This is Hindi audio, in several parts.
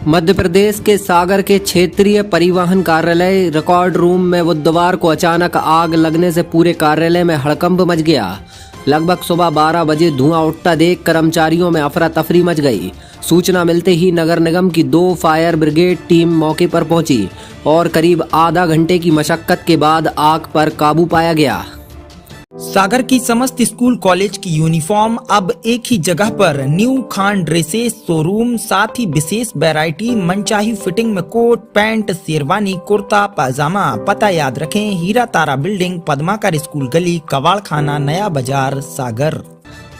मध्य प्रदेश के सागर के क्षेत्रीय परिवहन कार्यालय रिकॉर्ड रूम में बुधवार को अचानक आग लगने से पूरे कार्यालय में हड़कंप मच गया। लगभग सुबह 12 बजे धुआं उठता देख कर्मचारियों में अफरा तफरी मच गई। सूचना मिलते ही नगर निगम की 2 फायर ब्रिगेड टीम मौके पर पहुंची और करीब आधा घंटे की मशक्कत के बाद आग पर काबू पाया गया। सागर की समस्त स्कूल कॉलेज की यूनिफॉर्म अब एक ही जगह पर न्यू खान ड्रेसेस शोरूम, साथ ही विशेष वैरायटी मनचाही फिटिंग में कोट पैंट शेरवानी कुर्ता पाजामा। पता याद रखें, हीरा तारा बिल्डिंग, पद्माकर स्कूल गली, कवाड़ खाना, नया बाजार, सागर।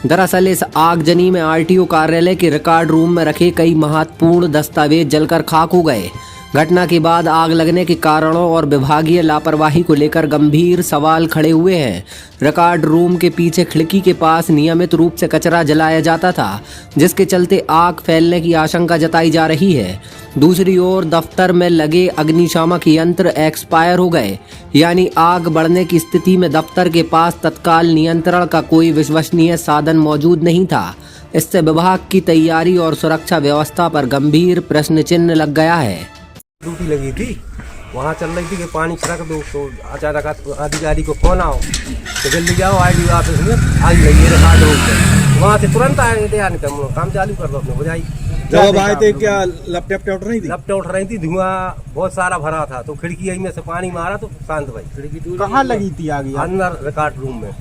दरअसल इस आगजनी में आरटीओ कार्यालय के रिकॉर्ड रूम में रखे कई महत्वपूर्ण दस्तावेज जलकर खाक हो गए। घटना के बाद आग लगने के कारणों और विभागीय लापरवाही को लेकर गंभीर सवाल खड़े हुए हैं। रिकॉर्ड रूम के पीछे खिड़की के पास नियमित रूप से कचरा जलाया जाता था, जिसके चलते आग फैलने की आशंका जताई जा रही है। दूसरी ओर दफ्तर में लगे अग्निशामक यंत्र एक्सपायर हो गए, यानी आग बढ़ने की स्थिति में दफ्तर के पास तत्काल नियंत्रण का कोई विश्वसनीय साधन मौजूद नहीं था। इससे विभाग की तैयारी और सुरक्षा व्यवस्था पर गंभीर प्रश्न चिन्ह लग गया है। ड्यूटी लगी थी, वहाँ चल रही थी कि पानी छिड़क दो, तो अचानक अधिकारी को फोन आओ तो जल्दी जाओ आईडी ऑफिस में आज लगी रिकॉर्ड रूम पे। वहाँ से तुरंत आए थे, आने हम लोग काम चालू कर दो अपने हो जाए। जब आए थे क्या लपटे उठ रही थी? लपटे उठ रही थी, धुआं बहुत सारा भरा था, तो खिड़की में से पानी मारा तो शांत भाई। खिड़की कहाँ लगी थी आग? अंदर रिकॉर्ड रूम में।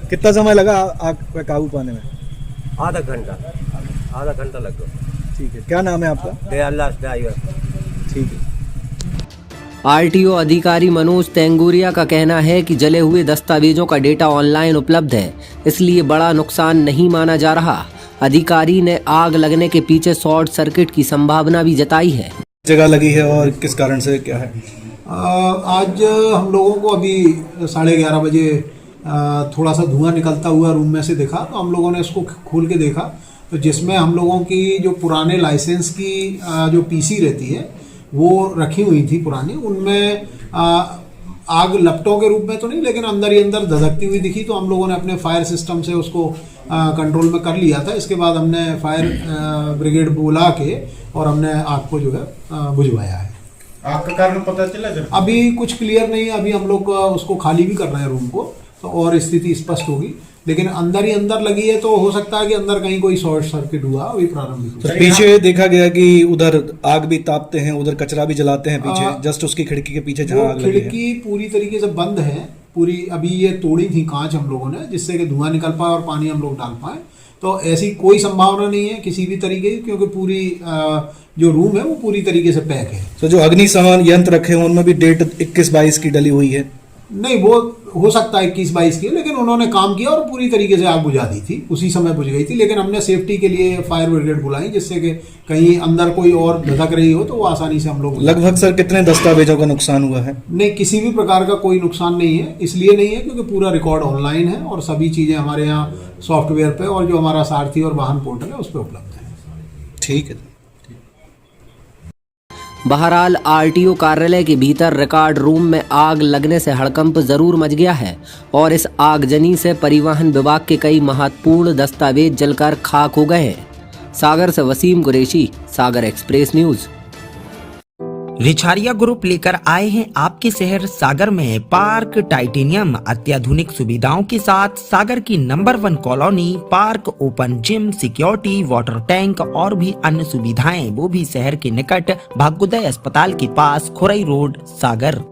कितना समय लगा आग पे काबू पाने में? आधा घंटा लग गया। ठीक है, क्या नाम है आपका? दयालदास ड्राइवर। ठीक है। आरटीओ अधिकारी मनोज तेंगुरिया का कहना है कि जले हुए दस्तावेजों का डेटा ऑनलाइन उपलब्ध है, इसलिए बड़ा नुकसान नहीं माना जा रहा। अधिकारी ने आग लगने के पीछे शॉर्ट सर्किट की संभावना भी जताई है। जगह लगी है और किस कारण से क्या है? आज हम लोगों को अभी 11:30 बजे थोड़ा सा धुआं निकलता हुआ रूम में से दिखा, तो हम लोगों ने इसको खोल के देखा, तो जिसमें हम लोगों की जो पुराने लाइसेंस की जो पीसी रहती है वो रखी हुई थी पुरानी, उनमें आग लपटों के रूप में तो नहीं, लेकिन अंदर ही अंदर धधकती हुई दिखी। तो हम लोगों ने अपने फायर सिस्टम से उसको कंट्रोल में कर लिया था। इसके बाद हमने फायर ब्रिगेड बुला के और हमने आग को जो है बुझवाया है। आग का कारण पता चला? अभी कुछ क्लियर नहीं है, अभी हम लोग उसको खाली भी कर रहे हैं रूम को, तो और स्थिति स्पष्ट होगी। लेकिन अंदर ही अंदर लगी है, तो हो सकता है कि अंदर कहीं कोई शॉर्ट सर्किट हुआ अभी प्रारंभिक। तो पीछे देखा गया कि उधर आग भी तापते हैं, उधर कचरा भी जलाते हैं पीछे, जस्ट उसकी खिड़की के पीछे जहाँ आग लगी है। खिड़की पूरी तरीके से बंद है पूरी, अभी ये तोड़ी थी कांच हम लोगों ने, जिससे कि धुआं निकल पाए और पानी हम लोग डाल पाए। तो ऐसी कोई संभावना नहीं है किसी भी तरीके की, क्योंकि पूरी जो रूम है वो पूरी तरीके से पैक है। तो जो अग्निशमन यंत्र रखे हैं उनमें भी डेट 21-22 की डली हुई है? नहीं, वो हो सकता है 21-22 की, लेकिन उन्होंने काम किया और पूरी तरीके से आग बुझा दी थी, उसी समय बुझ गई थी। लेकिन हमने सेफ्टी के लिए फायर ब्रिगेड बुलाई, जिससे कि कहीं अंदर कोई और धधक रही हो तो वो आसानी से हम लोग। लगभग सर कितने दस्तावेजों का नुकसान हुआ है? नहीं, किसी भी प्रकार का कोई नुकसान नहीं है। इसलिए नहीं है क्योंकि पूरा रिकॉर्ड ऑनलाइन है और सभी चीज़ें हमारे यहाँ सॉफ्टवेयर पे और जो हमारा सारथी और वाहन पोर्टल है उस पर उपलब्ध है। ठीक है। बहरहाल आरटीओ कार्यालय के भीतर रिकॉर्ड रूम में आग लगने से हड़कंप जरूर मच गया है और इस आगजनी से परिवहन विभाग के कई महत्वपूर्ण दस्तावेज जलकर खाक हो गए हैं। सागर से वसीम कुरैशी, सागर एक्सप्रेस न्यूज। रिछारिया ग्रुप लेकर आए हैं आपके शहर सागर में पार्क टाइटेनियम, अत्याधुनिक सुविधाओं के साथ सागर की number 1 colony, park, open gym, security, water tank और भी अन्य सुविधाएं, वो भी शहर के निकट भाग्योदय अस्पताल के पास, खुरई रोड, सागर।